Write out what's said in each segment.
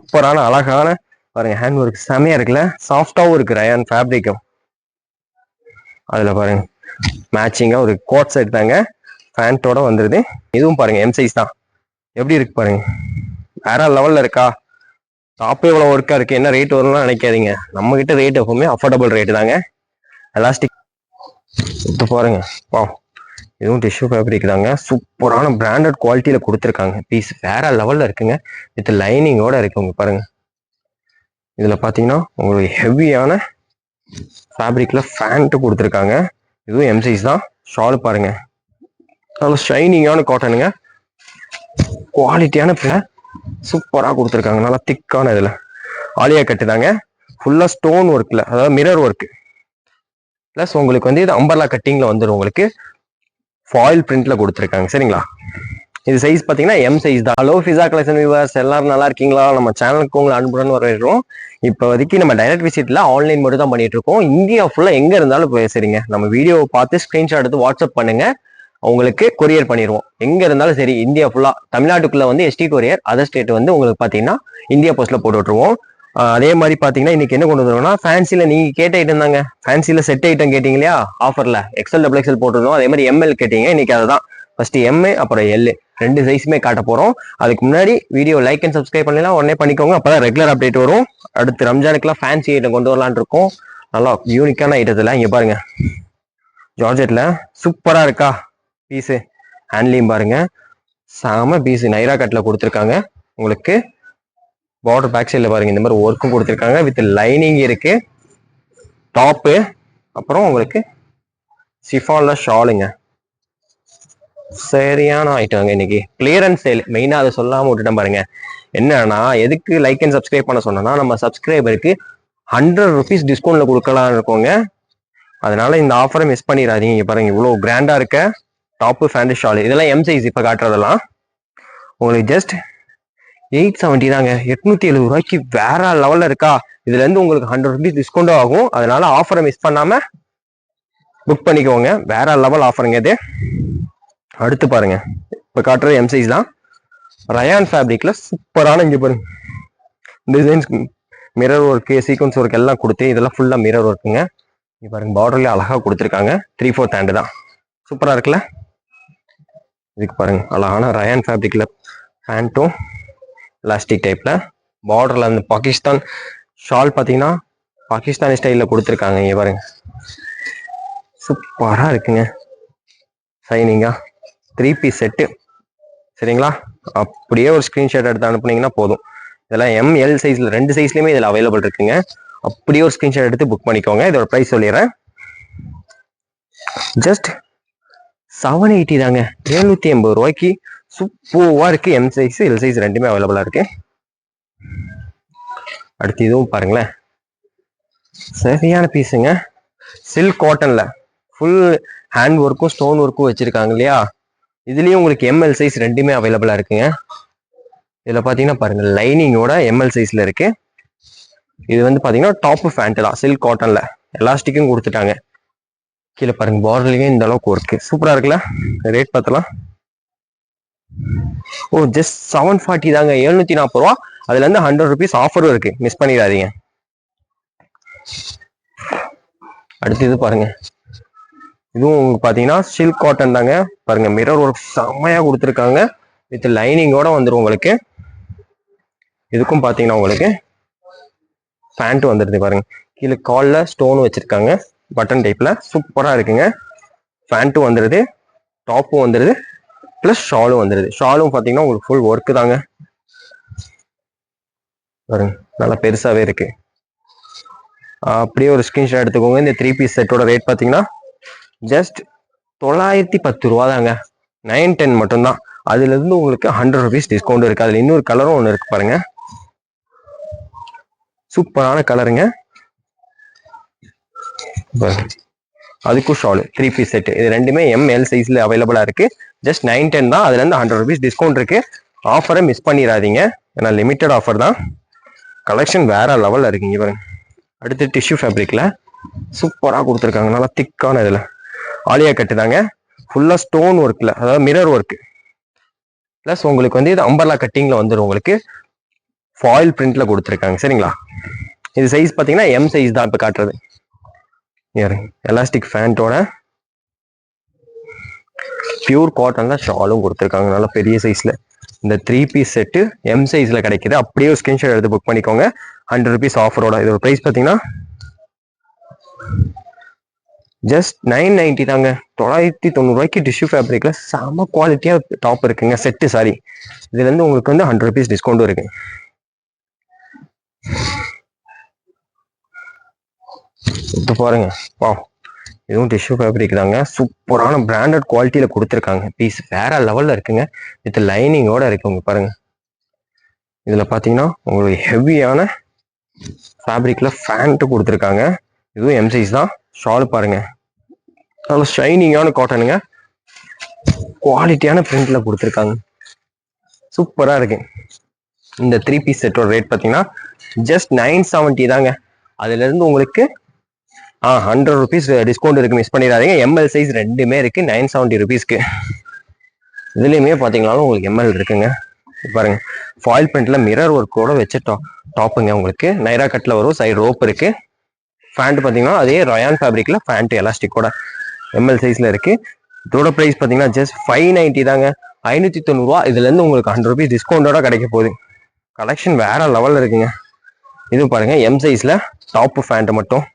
சூப்பரான அழகான பாருங்க ஹேண்ட் ஒர்க் செமையா இருக்குல்ல, சாஃப்டாவும் இருக்கு ரயான் ஃபேப்ரிக்கும். அதுல பாருங்க மேட்சிங்கா ஒரு கோட் செட் தாங்க, பேண்டோட வந்துருது. இதுவும் பாருங்க எம் சைஸ் தான், எப்படி இருக்கு பாருங்க, வேற லெவல்ல இருக்கா. டாப்பே இவ்வளவு ஒர்க்கா இருக்கு, என்ன ரேட் வரும்னு நினைக்காதீங்க, நம்ம கிட்ட ரேட் எப்பவுமே அஃபோர்டபுள் ரேட் தாங்க. எலாஸ்டிக் இப்போ பாருங்க, வா இதுவும் டிஷ்யூ ஃபேப்ரிக் தாங்க, சூப்பரான பிராண்டட் குவாலிட்டியில கொடுத்துருக்காங்க. பீஸ் வேற லெவல்ல இருக்குங்க, வித் லைனிங்கோட இருக்கு. உங்க பாருங்க இதுல பாத்தீங்கன்னா உங்களுக்கு ஹெவியான ஃபேப்ரிக்ல ஃபேண்ட் கொடுத்துருக்காங்க. இதுவும் எம் சைஸ் தான். ஷால் பாருங்க, நல்ல ஷைனிங்கான காட்டனுங்க, குவாலிட்டியான சூப்பரா கொடுத்துருக்காங்க, நல்லா திக்கான இதுல ஆலியா கட்டு தாங்க, ஃபுல்லா ஸ்டோன் ஒர்க்ல, அதாவது மிரர் ஒர்க் பிளஸ் உங்களுக்கு வந்து இது அம்பர்லா கட்டிங்ல வந்துடும், உங்களுக்கு ஃபாயில் பிரிண்ட்ல கொடுத்துருக்காங்க. சரிங்களா, இது சைஸ் பாத்தீங்கன்னா எம் சைஸ் தான். ஹலோ ஃபிசா கலெக்ஷன் வியூவர்ஸ், எல்லாரும் நல்லா இருக்கீங்களா? நம்ம சேனலுக்கு உங்களை அன்புடன் வரவேற்கிறோம். இப்போதைக்கு நம்ம டைரக்ட் விசிட்ல ஆன்லைன் மட்டும் தான் பண்ணிட்டு இருக்கோம். இந்தியா ஃபுல்லா எங்க இருந்தாலும் சரிங்க, நம்ம வீடியோவை பார்த்து ஸ்கிரீன்ஷாட் எடுத்து வாட்ஸ்அப் பண்ணுங்க, உங்களுக்கு கொரியர் பண்ணிடுவோம். எங்க இருந்தாலும் சரி, இந்தியா ஃபுல்லா. தமிழ்நாட்டுக்குள்ள வந்து எஸ்டி கொரியர், அதர் ஸ்டேட் வந்து உங்களுக்கு பாத்தீங்கன்னா இந்தியா போஸ்ட்ல போட்டு விட்டுருவோம். அதே மாதிரி பாத்தீங்கன்னா இன்னைக்கு என்ன கொண்டு வந்துருவோம்னா, ஃபேன்சில நீங்க கேட்ட ஐட்டம் தாங்க. ஃபேன்சில செட் ஐட்டம் கேட்டீங்க இல்லையா, ஆஃபர்ல எக்ஸ்எல் டபுள் எக்ஸ்எல் போட்டுருந்தோம். அதே மாதிரி எம்எல் கேட்டீங்க, இன்னைக்கு அதுதான். ஃபர்ஸ்ட் எம் அப்புறம் எல் ரெண்டு சைஸுமே காட்ட போறோம். அதுக்கு முன்னாடி வீடியோ லைக் அண்ட் சப்ஸ்கிரைப் பண்ணலாம், உடனே பண்ணிக்கோங்க, அப்பதான் ரெகுலர் அப்டேட் வரும். அடுத்து ரம்ஜானுக்குலாம் ஃபேன்சி ஐட்டம் கொண்டு வரலான் இருக்கோம், நல்லா யூனிக்கான ஐட்டத்துல. இங்க பாருங்க ஜார்ஜெட்ல சூப்பரா இருக்கா பீஸு, ஹேண்ட்லையும் பாருங்க செம பீஸ், நைரா கட்ல கொடுத்துருக்காங்க. உங்களுக்கு பார்டர் பேக் சைட்ல பாருங்க இந்த மாதிரி ஒர்க்கும் கொடுத்துருக்காங்க, வித் லைனிங் இருக்கு. டாப்பு அப்புறம் உங்களுக்கு சிஃபான்ல ஷாலுங்க, சரியான ஐட்டங்க. இன்னைக்கு கிளியரன்ஸ் சேல், மெயினா அதை சொல்லாம விட்டுட்டேன் பாருங்க. என்னன்னா எதுக்கு லைக் அண்ட் சப்ஸ்கிரைப் பண்ண சொன்னா, நம்ம சப்ஸ்கிரைபருக்கு 100 rupees டிஸ்கவுண்ட்ல கொடுக்கலாம் இருக்கோங்க. அதனால இந்த ஆஃபரை மிஸ் பண்ணிடாதீங்க. பாருங்க இவ்வளவு கிராண்டா இருக்க டாப்பு ஃபேண்ட் ஷால், இதெல்லாம் எம் சைஸ். இப்ப காட்டுறதெல்லாம் உங்களுக்கு ஜஸ்ட் 870 தாங்க, 870 ரூபாய்க்கு வேற லெவல்ல இருக்கா. இதுல இருந்து உங்களுக்கு 100 rupees டிஸ்கவுண்டும் ஆகும். அதனால ஆஃபரை மிஸ் பண்ணாம புக் பண்ணிக்கோங்க, வேற லெவல் ஆஃபருங்க இது. அடுத்து பாருங்க, இப்ப காட்டுறது எம் சைஸ் தான், ரயான் ஃபேப்ரிக்ல சூப்பரான இங்க பாருங்க designs, mirror work, sequence work எல்லாம் கொடுத்து, இதெல்லாம் ஃபுல்லா மிரர் ஒர்க்குங்க. இங்க பாருங்க பார்டர்ல அழகா கொடுத்துருக்காங்க, 3/4 ஹேண்ட் தான், சூப்பரா இருக்குல்ல. இதுக்கு பாருங்க அழகான ரயான் ஃபேப்ரிக்ல பேண்ட்டும் எலாஸ்டிக் டைப்ல, பார்டர்ல அந்த பாகிஸ்தான் ஷால் பாத்தீங்கன்னா பாகிஸ்தானி ஸ்டைல்ல கொடுத்துருக்காங்க. இங்க பாருங்க சூப்பரா இருக்குங்க, சைனிங்கா 3 பீஸ் செட்டு. சரிங்களா, அப்படியே ஒரு ஸ்கிரீன்ஷாட் எடுத்து அனுப்புனீங்கன்னா போதும். இதெல்லாம் எம்எல் சைஸ்ல, ரெண்டு சைஸ்லயுமே இதுல அவைலபிள் இருக்குங்க. அப்படியே ஒரு ஸ்கிரீன்ஷாட் எடுத்து புக் பண்ணிக்கோங்க. இதோட பிரைஸ் சொல்லிடுறேன், ஜஸ்ட் 780 தாங்க, 780 ரூபாய்க்கு சூப்பரா இருக்கு. எம் சைஸ் எல் சைஸ் ரெண்டுமே அவைலபிளா இருக்கு. அடுத்து இதுவும் பாருங்களேன், சரியான பீஸுங்க, சில்க் காட்டன்ல ஃபுல் ஹேண்ட் ஒர்க்கும் ஸ்டோன் ஒர்க்கும் வச்சிருக்காங்க இல்லையா. இதுலயும் உங்களுக்கு எம்எல் சைஸ் ரெண்டுமே அவைலபிளா இருக்குங்க. இதுல பாத்தீங்கன்னா பாருங்க லைனிங்கோட எம்எல் சைஸ்ல இருக்கு. இது வந்து பாத்தீங்கன்னா டாப் ஃபேண்ட் தான், சில்க் காட்டன்ல எலாஸ்டிக்கும் கொடுத்துட்டாங்க. கீழே பாருங்க பார்டர்லயும் இந்த அளவுக்கு ஒர்க்கு சூப்பரா இருக்குல்ல. ரேட் பார்த்தலாம், ஓ ஜஸ்ட் 740 தாங்க, 740 ரூபா. அதுல இருந்து 100 rupees ஆஃபரும் இருக்கு, மிஸ் பண்ணிடாதீங்க. அடுத்து இது பாருங்க, இதுவும் உங்களுக்கு பாத்தீங்கன்னா சில்க் காட்டன் தாங்க. பாருங்க மிரர் ஒர்க் செம்மையா கொடுத்துருக்காங்க, வித் லைனிங்கோட வந்துடும் உங்களுக்கு. இதுக்கும் பாத்தீங்கன்னா உங்களுக்கு பேண்ட் வந்துருது பாருங்க, கீழே கால்ல ஸ்டோன் வச்சிருக்காங்க பட்டன் டைப்ல, சூப்பரா இருக்குங்க. பேண்ட்டும் வந்துருது, டாப்பும் வந்துருது, பிளஸ் ஷாலும் வந்துருது. ஷாலும் பாத்தீங்கன்னா உங்களுக்கு ஃபுல் ஒர்க் தாங்க, பாருங்க நல்லா பெருசாவே இருக்கு. அப்படியே ஒரு ஸ்கிரீன்ஷாட் எடுத்துக்கோங்க. இந்த 3 பீஸ் செட்டோட ரேட் பாத்தீங்கன்னா ஜஸ்ட் 910 ரூபா தாங்க, 910 மட்டும்தான். அதுல இருந்து உங்களுக்கு 100 rupees டிஸ்கவுண்ட் இருக்கு. அதுல இன்னொரு கலரும் ஒன்று இருக்கு பாருங்க, சூப்பரான கலருங்க. அதுக்கும் ஷாலு 3 பீஸ் செட், இது ரெண்டுமே எம்எல் சைஸ்ல அவைலபிளா இருக்கு. ஜஸ்ட் 910 தான், அதுல இருந்து 100 rupees டிஸ்கவுண்ட் இருக்கு. ஆஃபரை மிஸ் பண்ணிடாதீங்க, ஏன்னா லிமிட்டட் ஆஃபர் தான். கலெக்ஷன் வேற லெவல்ல இருக்குங்க பாருங்க. அடுத்து டிஷ்யூ ஃபேப்ரிக்ல சூப்பரா கொடுத்துருக்காங்க, நல்லா திக்கான இதுல ஆலியா கட்டு தாங்க, ஃபுல்லா ஸ்டோன் ஒர்க்ல, அதாவது மிரர் ஒர்க் பிளஸ் உங்களுக்கு வந்து இது அம்பர்லா கட்டிங்ல வந்துடும். உங்களுக்கு ஃபாயில் பிரிண்ட்ல கொடுத்துருக்காங்க சரிங்களா. இது சைஸ் பார்த்தீங்கன்னா எம் சைஸ் தான் இப்போ காட்டுறது. எலாஸ்டிக் ஃபேண்டோட பியூர் காட்டன்ல ஷாலும் கொடுத்துருக்காங்க நல்ல பெரிய சைஸ்ல. இந்த 3 பீஸ் செட்டு எம் சைஸ்ல கிடைக்குது. அப்படியே ஒரு ஸ்கிரீன்ஷாட் எடுத்து புக் பண்ணிக்கோங்க. 100 rupees ஆஃபரோட. இதோட பிரைஸ் பார்த்தீங்கன்னா ஜஸ்ட் 990 தாங்க. 990 ரூபாய்க்கு டிஷ்யூ ஃபேப்ரிக்ல செம குவாலிட்டியா டாப் இருக்குங்க. செட்டு சாரி, இதுல இருந்து உங்களுக்கு வந்து 100 rupees டிஸ்கவுண்டும் இருக்கு. இப்போ பாருங்க, வா இதுவும் டிஷ்யூ ஃபேப்ரிக் தாங்க. சூப்பரான பிராண்டட் குவாலிட்டியில கொடுத்துருக்காங்க. பீஸ் வேற லெவல்ல இருக்குங்க. வித் லைனிங்கோட இருக்கு. உங்க பாருங்க, இதுல பாத்தீங்கன்னா உங்களுக்கு ஹெவியான ஃபேப்ரிக்ல ஃபேண்ட் கொடுத்துருக்காங்க. இதுவும் எம் சைஸ் தான். ஷால் பாருங்க, நல்ல ஷைனிங்கான காட்டனுங்க. குவாலிட்டியான பிரிண்ட்ல கொடுத்துருக்காங்க. சூப்பரா இருக்கு. இந்த 3 பீஸ் செட்டோட ரேட் பாத்தீங்கன்னா ஜஸ்ட் 970 தாங்க. அதுல இருந்து உங்களுக்கு 100 rupees டிஸ்கவுண்ட் இருக்கு. மிஸ் பண்ணிடாதீங்க. எம்எல் சைஸ் ரெண்டுமே இருக்கு 970 rupeesக்கு. இதுலயுமே பாத்தீங்கன்னாலும் உங்களுக்கு எம்எல் இருக்குங்க. பாருங்க, ஃபாயில் பிரிண்ட்ல மிரர் ஒர்க்கோட வச்ச டாப்புங்க. உங்களுக்கு நைரா கட்ல வரும். சைடு ரோப் இருக்கு. ஃபேண்ட் பாத்தீங்கன்னா அதே ரயான் ஃபேப்ரிக்ல ஃபேண்ட் எலாஸ்டிக்கோட எம்எல் சைஸ்ல இருக்கு. இதோட பிரைஸ் பாத்தீங்கன்னா ஜஸ்ட் 590 தாங்க. 590 ரூபா. இதுல இருந்து உங்களுக்கு 100 rupees டிஸ்கவுண்டோட கிடைக்க போகுது. கலெக்ஷன் வேற லெவல்ல இருக்குங்க. இது பாருங்க, எம் சைஸ்ல டாப் ஃபேண்ட் மட்டும்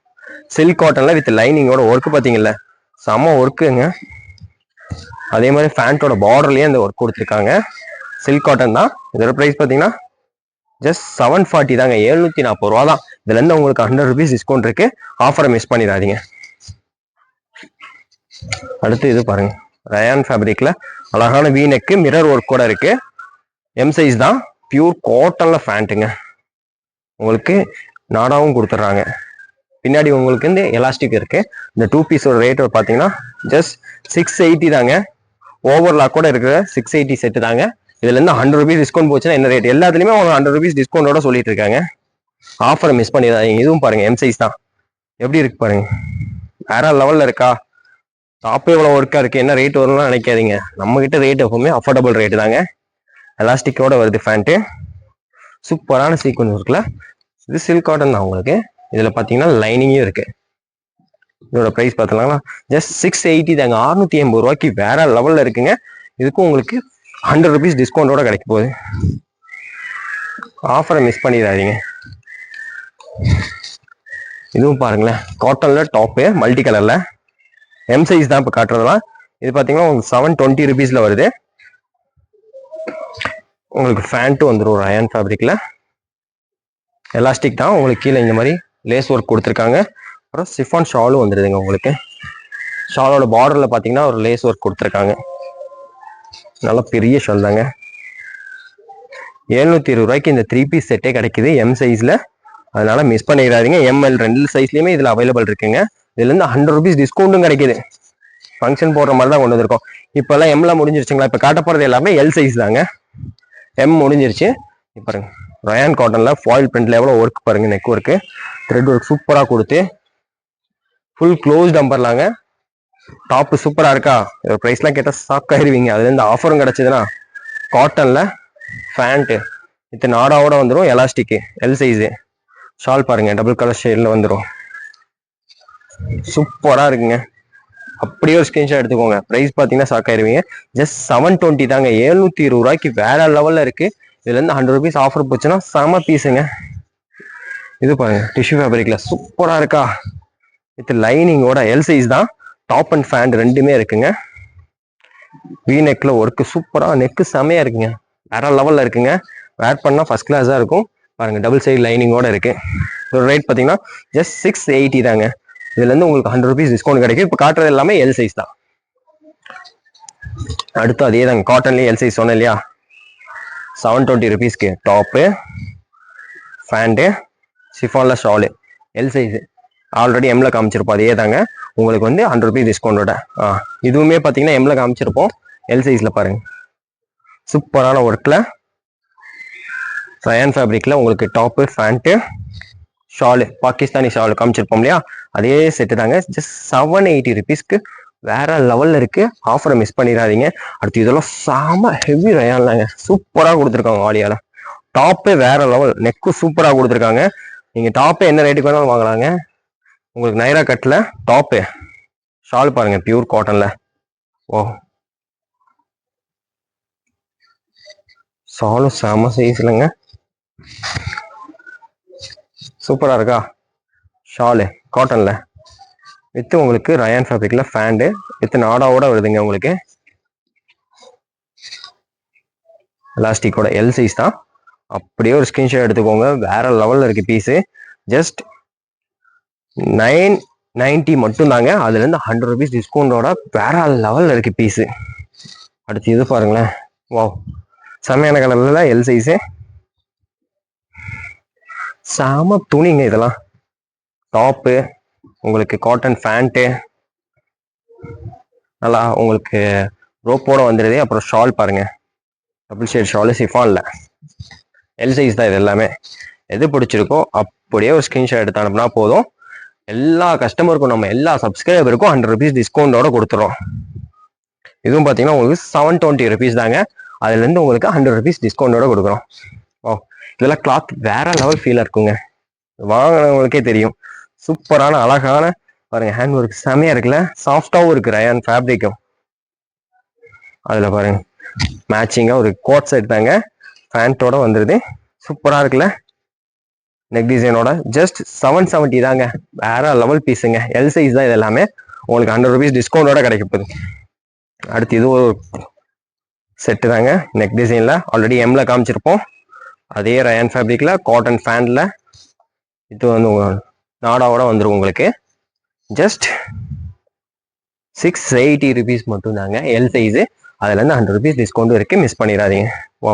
சில்க் காட்டன்ல வித் லைனிங்கோட ஒர்க் பாத்தீங்கல்ல, செம்ம ஒர்க்குங்க. அதே மாதிரி ஃபேண்டோட பார்டர்லயே அந்த ஒர்க் கொடுத்துருக்காங்க. சில்க் காட்டன் தான். இதோட பிரைஸ் பாத்தீங்கன்னா ஜஸ்ட் 740 தாங்க. 740 ரூபா தான். இதுல இருந்து உங்களுக்கு 100 rupees டிஸ்கவுண்ட் இருக்கு. ஆஃபரை மிஸ் பண்ணிடாதீங்க. அடுத்து இது பாருங்க, ரயான் ஃபேப்ரிக்ல அழகான வீ நெக் மிரர் ஒர்க் கூட இருக்கு. எம் சைஸ் தான். பியூர் காட்டன்ல ஃபேண்ட்டுங்க. உங்களுக்கு நாடாவும் கொடுத்துட்றாங்க. பின்னாடி உங்களுக்கு வந்து எலாஸ்டிக் இருக்கு. இந்த 2 பீஸோட ரேட் பாத்தீங்கன்னா ஜஸ்ட் 680 தாங்க. ஓவர்லாக் கூட இருக்கிற 680 செட்டு தாங்க. இதுல இருந்து 100 rupees டிஸ்கவுண்ட் போச்சுன்னா என்ன ரேட்? எல்லாத்துலயுமே 100 rupees டிஸ்கவுண்டோட சொல்லிட்டு இருக்காங்க. ஆஃபரை மிஸ் பண்ணிடாதீங்க. இதுவும் பாருங்க, எம் சைஸ் தான். எப்படி இருக்கு பாருங்க, வேற லெவல்ல இருக்கா? டாப்பே இவ்வளவு ஒர்க்கா இருக்கு, என்ன ரேட் வரும்னு நினைக்காதீங்க. நம்ம கிட்ட ரேட் எப்பவுமே அஃபோர்டபுள் ரேட் தாங்க. எலாஸ்டிக்கோட வருது ஃபேண்ட்டு. சூப்பரான சீக்வன்ஸ் இருக்குல்ல. இது சில்க் காட்டன் தான் உங்களுக்கு. இதுல பாத்தீங்கன்னா லைனிங்கும் இருக்கு. இதோட பிரைஸ் பார்த்தீங்கன்னா ஜஸ்ட் 680 தாங்க. 680 ரூபாய்க்கு வேற லெவல்ல இருக்குங்க. இதுக்கும் உங்களுக்கு 100 rupees டிஸ்கவுண்டோட கிடைக்க போகுது. ஆஃபரை மிஸ் பண்ணிடாதீங்க. இதுவும் பாருங்களேன், காட்டன்ல டாப்பு மல்டி கலர்ல எம் சைஸ் தான் இப்போ காட்டுறதுலாம். இது பார்த்தீங்கன்னா உங்களுக்கு 720 rupeesல வருது. உங்களுக்கு ஃபேண்ட்டும் வந்துடும் ரயான் ஃபேப்ரிக்ல. எலாஸ்டிக் தான். உங்களுக்கு கீழே இந்த மாதிரி லேஸ் ஒர்க் கொடுத்துருக்காங்க. அப்புறம் சிஃபான் ஷாலும் வந்துடுதுங்க. உங்களுக்கு ஷாலோட பார்டர்ல பார்த்தீங்கன்னா ஒரு லேஸ் ஒர்க் கொடுத்துருக்காங்க. நல்ல பெரிய ஷால் தாங்க. 720 ரூபாய்க்கு இந்த 3 பீஸ் செட்டே கிடைக்குது எம் சைஸ்ல. அதனால மிஸ் பண்ணிடாதீங்க. எம்எல் 2 சைஸ்லயுமே இதுல அவைலபிள் இருக்குங்க. இதுல இருந்து 100 rupees டிஸ்கவுண்ட்டும் கிடைக்குது. ஃபங்க்ஷன் போடுற மாதிரி தான் கொண்டு வந்திருக்கோம். இப்பெல்லாம் எம்ல முடிஞ்சிருச்சுங்களா? இப்ப காட்ட போறது எல்லாமே எல் சைஸ் தாங்க. எம் முடிஞ்சிருச்சு. இப்ப பாருங்க, ரயான் காட்டன்ல ஃபாயில் பிரிண்ட்ல எவ்வளவு ஒர்க் பாருங்க. நெக் ஒர்க், த்ரெட் ஒர்க் சூப்பரா கொடுத்து ஃபுல் க்ளோஸ்ட் அம்பர்லாங்க. டாப் சூப்பரா இருக்கா? பிரைஸ்லாம் கேட்டா ஷாக் ஆயிருவீங்க. அதுல இருந்து ஆஃபரும் கிடைச்சதுன்னா காட்டன்ல ஃபேண்ட் வித் நாடாவோட வந்துடும். Elastic L size. ஷால் பாருங்க, டபுள் கலர் ஷேட்ல வந்துடும். சூப்பரா இருக்குங்க. அப்படியே ஒரு ஸ்கிரீன்ஷாட் எடுத்துக்கோங்க. பிரைஸ் பாத்தீங்கன்னா ஷாக் ஆயிருவீங்க. ஜஸ்ட் 720 தாங்க. 720 ரூபாய்க்கு வேற லெவல்ல இருக்கு. இதுல இருந்து 100 rupees ஆஃபர் போச்சுன்னா செம பீஸுங்க. இது பாருங்க, டிஷ்யூ ஃபேப்ரிக்ல சூப்பரா இருக்கா? வித் லைனிங்கோட எல் சைஸ் தான். டாப் அண்ட் ஃபேண்ட் ரெண்டுமே இருக்குங்க. வி நெக்ல ஒர்க் சூப்பரா, நெக்கு செமையா இருக்குங்க. வேற லெவல்ல இருக்குங்க. வேர் பண்ணா ஃபர்ஸ்ட் கிளாஸா இருக்கும். பாருங்க, டபுள் சைடு லைனிங்கோட இருக்கு. இதோட ரேட் பாத்தீங்கன்னா ஜஸ்ட் 680 தாங்க. இதுல இருந்து உங்களுக்கு 100 rupees டிஸ்கவுண்ட் கிடைக்கும். இப்ப காட்டுறது எல்லாமே எல் சைஸ் தான். அடுத்து அதே தாங்க, காட்டன்லயே எல் சைஸ் சொன்னேன் இல்லையா? 720 rupeesக்கு டாப்பு ஃபேண்டு சிஃபான்ல ஷாலு எல் சைஸ். ஆல்ரெடி எம்ல காமிச்சிருப்போம். அதே தாங்க உங்களுக்கு வந்து 100 rupees டிஸ்கவுண்டோட. இதுவுமே பாத்தீங்கன்னா எம்ல காமிச்சிருப்போம். எல் சைஸ்ல பாருங்க, சூப்பரான ஒர்க்ல ரயான் ஃபேப்ரிக்ல உங்களுக்கு டாப்பு ஃபேண்ட்டு ஷாலு பாகிஸ்தானி ஷாலு காமிச்சிருப்போம் இல்லையா? அதே செட்டு தாங்க. ஜஸ்ட் 780 rupeesக்கு வேற லெவல்ல இருக்கு. ஆஃபரை மிஸ் பண்ணிடாதீங்க. அடுத்து இதெல்லாம் செம ஹெவி ரயான்லாங்க. சூப்பரா கொடுத்துருக்காங்க. ஆலியால டாப்பே வேற லெவல், நெக்கு சூப்பரா கொடுத்துருக்காங்க. நீங்க டாப்பே என்ன ரேட்டுக்கு வேணாலும் வாங்கலாங்க. உங்களுக்கு நைரா கட்ல டாப்பு ஷால் பாருங்க, பியூர் காட்டன்ல. ஓ, ஷாலும் செம சைஸ்லங்க, சூப்பரா இருக்கா ஷாலு காட்டன்ல வித் உங்களுக்கு ரயான் ஃபேப்ரிக்ல ஃபேண்டு வித் நாடாவோட வருதுங்க. உங்களுக்கு எலாஸ்டிக்கோட எல் சைஸ் தான். அப்படியே ஒரு ஸ்கிரீன்ஷாட் எடுத்துக்கோங்க. வேற லெவல்ல இருக்கு பீஸு. ஜஸ்ட் 990 மட்டும் தாங்க. அதுல இருந்து 100 rupees டிஸ்கவுண்டோட வேற லெவல்ல இருக்கு பீஸு. அடுத்து இது பாருங்களேன், வாவ், செம்மையான கலர்ல எல் சைஸு, செம துணிங்க இதெல்லாம். டாப்பு உங்களுக்கு காட்டன் ஃபேண்ட்டு நல்லா உங்களுக்கு ரோப்போட வந்துடுது. அப்புறம் ஷால் பாருங்க, டபுள் ஷேட் ஷாலு சிஃபான்ல எல் சைஸ் தான். இது எல்லாமே எது பிடிச்சிருக்கோ அப்படியே ஒரு ஸ்கிரீன்ஷாட் எடுத்து அனுப்புனா போதும். எல்லா கஸ்டமருக்கும், நம்ம எல்லா சப்ஸ்கிரைபருக்கும் 100 rupees டிஸ்கவுண்டோட கொடுத்துறோம். இதுவும் பார்த்தீங்கன்னா உங்களுக்கு 720 rupees தாங்க. அதுலேருந்து உங்களுக்கு 100 rupees டிஸ்கவுண்டோட கொடுக்குறோம். ஓ, இதெல்லாம் கிளாத் வேற லெவல் ஃபீலாக இருக்குங்க, வாங்கினவங்களுக்கே தெரியும். சூப்பரான அழகான பாருங்க, ஹேண்ட் ஒர்க் செமையா இருக்குல்ல, சாஃப்டாகவும் இருக்கு ரயான் ஃபேப்ரிக்கும். அதில் பாருங்க மேட்சிங்காக ஒரு கோட் செட் தாங்க, ஃபேண்டோட வந்துடுது. சூப்பராக இருக்குல்ல, நெக் டிசைனோட. ஜஸ்ட் 770 தாங்க, வேற லெவல் பீஸுங்க. எல் சைஸ் தான் இது எல்லாமே. உங்களுக்கு 100 rupees டிஸ்கவுண்டோட கிடைக்க போகுது. அடுத்து இது ஒரு செட்டு தாங்க, நெக் டிசைன்ல. ஆல்ரெடி எம்ல காமிச்சிருப்போம். அதே ரயான் ஃபேப்ரிக்ல காட்டன் ஃபேன்ல இது வந்து நாடாவோட வந்துடும் உங்களுக்கு. ஜஸ்ட் 680 rupees மட்டும் தாங்க எல் சைஸு. அதுல இருந்து 100 rupees டிஸ்கவுண்ட் இருக்கு, மிஸ் பண்ணிடாதீங்க. வா,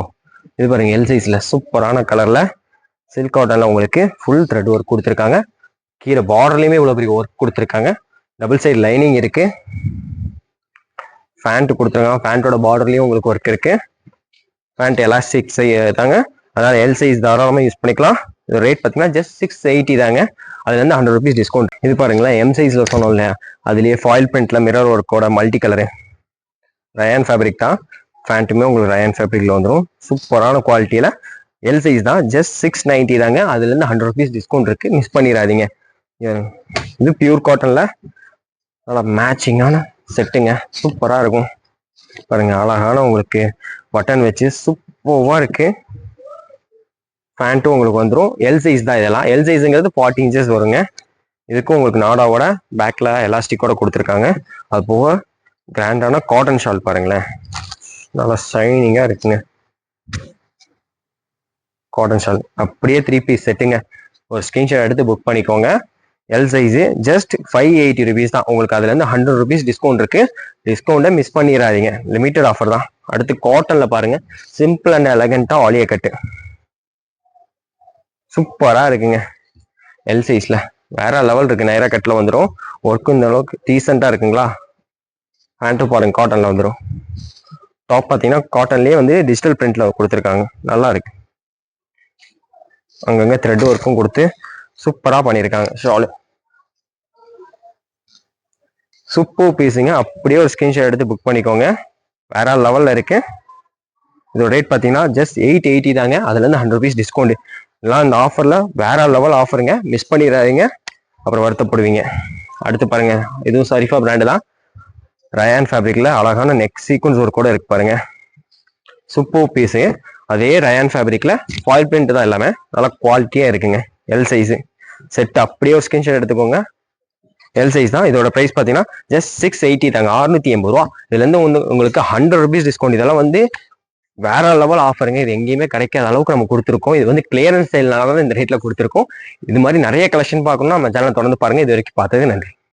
இது பாருங்க எல் சைஸ்ல சூப்பரான கலர்ல சில்க் காட்டன்ல உங்களுக்கு ஃபுல் த்ரெட் ஒர்க் கொடுத்துருக்காங்க. கீழே பார்டர்லயுமே இவ்வளவு பெரிய ஒர்க் கொடுத்துருக்காங்க. டபுள் சைடு லைனிங் இருக்கு, ஃபேண்ட் கொடுத்துருக்காங்க. ஃபேண்டோட பார்டர்லயும் உங்களுக்கு ஒர்க் இருக்கு. ஃபேண்ட் எலாஸ்டிக் தாங்க, அதனால எல் சைஸ் தாராளமாக யூஸ் பண்ணிக்கலாம். இது ரேட் பார்த்தீங்கன்னா ஜஸ்ட் 680 தாங்க. அதுல இருந்து 100 rupees டிஸ்கவுண்ட். இது பாருங்களேன், எம் சைஸ்ல சொன்னோம் இல்லையா, அதுலயே ஃபாயில் பிரிண்ட்ல மிரர் ஒர்க்கோட மல்டி கலரு ரயான் ஃபேப்ரிக் தான். ஃபேண்ட்டுமே உங்களுக்கு ரயான் ஃபேப்ரிக்ல வந்துடும். சூப்பரான குவாலிட்டியில எல் சைஸ் தான். ஜஸ்ட் 690 தாங்க. அதுல இருந்து 100 rupees டிஸ்கவுண்ட் இருக்கு, மிஸ் பண்ணிடாதீங்க. இது பியூர் காட்டன்ல நல்லா மேட்சிங்கான செட்டுங்க, சூப்பரா இருக்கும். பாருங்க அழகான உங்களுக்கு பட்டன் வச்சு சூப்பரா இருக்கு. பேண்ட்டும் உங்களுக்கு வந்துடும். எல் சைஸ் தான் இதெல்லாம். எல் சைஸுங்கிறது 40 inches வருங்க. இதுக்கும் உங்களுக்கு நாடாவோட பேக்ல எலாஸ்டிக்கோட கொடுத்துருக்காங்க. அது போக கிராண்டான காட்டன் ஷால் பாருங்களேன், நல்லா ஷைனிங்கா இருக்குங்க. காட்டன் ஷால் அப்படியே 3 piece செட்டுங்க. ஒரு ஸ்கிரீன்ஷாட் எடுத்து புக் பண்ணிக்கோங்க. எல் சைஸு ஜஸ்ட் 580 rupees தான். உங்களுக்கு அதுல இருந்து 100 rupees டிஸ்கவுண்ட் இருக்கு. டிஸ்கவுண்ட்டை மிஸ் பண்ணிடாதீங்க, லிமிட்டட் ஆஃபர் தான். அடுத்து காட்டன்ல பாருங்க, சிம்பிள் அண்ட் எலகண்டா ஆலியா கட்டு சூப்பரா இருக்குங்க. எல் சைஸ்ல வேற லெவல் இருக்கு. நைரா கட்ல வந்துடும். ஒர்க்கும் இந்த அளவுக்கு டீசெண்டா இருக்குங்களா. பேண்ட்டும் பாருங்க காட்டன்ல வந்துடும். டாப் பார்த்தீங்கன்னா காட்டன்லயே வந்து டிஜிட்டல் பிரிண்ட்ல கொடுத்துருக்காங்க, நல்லா இருக்கு. அங்கங்க த்ரெட் ஒர்க்கும் கொடுத்து சூப்பரா பண்ணியிருக்காங்க. ஷாலு சூப்பர் பீஸுங்க. அப்படியே ஒரு ஸ்கிரீன்ஷாட் எடுத்து புக் பண்ணிக்கோங்க. வேற லெவல்ல இருக்கு. இதோட ரேட் பார்த்தீங்கன்னா ஜஸ்ட் 880 தாங்க. அதுல இருந்து 100 rupees டிஸ்கவுண்ட். எல்லாம் இந்த ஆஃபர்ல வேற லெவல் ஆஃபருங்க, மிஸ் பண்ணிடாதீங்க, அப்புறம் வருத்தப்படுவீங்க. அடுத்து பாருங்க, இதுவும் சரிஃபா பிராண்டு தான். ரயான் ஃபேப்ரிக்ல அழகான நெக் சீக்வன்ஸ் ஒர்க் கூட இருக்கு பாருங்க, சூப்பர் பீஸு. அதே ரயான் ஃபேப்ரிக்ல ஃபாயில் பிரிண்ட் தான் எல்லாமே, நல்லா குவாலிட்டியா இருக்குங்க. எல் சைஸு செட் அப்படியே ஒரு ஸ்கிரீன்ஷாட் எடுத்துக்கோங்க. எல் சைஸ் தான். இதோட பிரைஸ் பார்த்தீங்கன்னா ஜஸ்ட் 680 தாங்க, 680 ரூபா. இதுல இருந்து உங்களுக்கு 100 rupees டிஸ்கவுண்ட். இதெல்லாம் வந்து வேற லெவல் ஆஃபருங்க. இது எங்கேயுமே கிடைக்காத அளவுக்கு நம்ம கொடுத்துருக்கோம். இது வந்து கிளியரன்ஸ் சேல்னால தான் இந்த ரேட்ல கொடுத்துருக்கோம். இது மாதிரி நிறைய கலெக்ஷன் பார்க்கணும்னா நம்ம சேனல் தொடர்ந்து பாருங்க. இது வரைக்கும் பார்த்தது நன்றி.